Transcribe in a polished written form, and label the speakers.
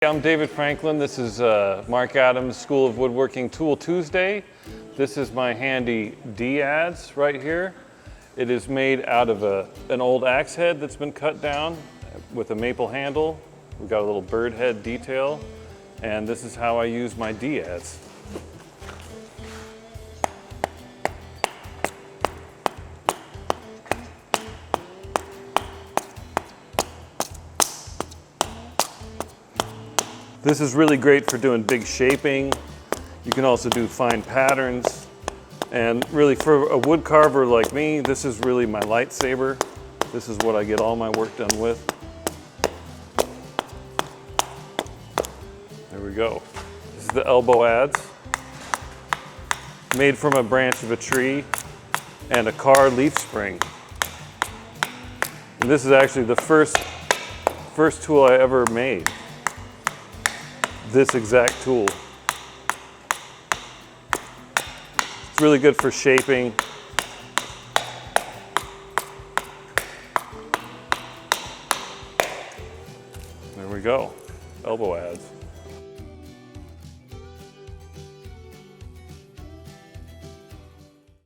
Speaker 1: I'm David Franklin. This is Marc Adams School of Woodworking Tool Tuesday. This is my handy D-adze right here. It is made out of an old axe head that's been cut down with a maple handle. We've got a little bird head detail, and this is how I use my D-adze. This is really great for doing big shaping. You can also do fine patterns. And really for a wood carver like me, this is really my lightsaber. This is what I get all my work done with. There we go. This is the elbow adze, made from a branch of a tree and a car leaf spring. And this is actually the first tool I ever made. This exact tool. It's really good for shaping. There we go, elbow adze.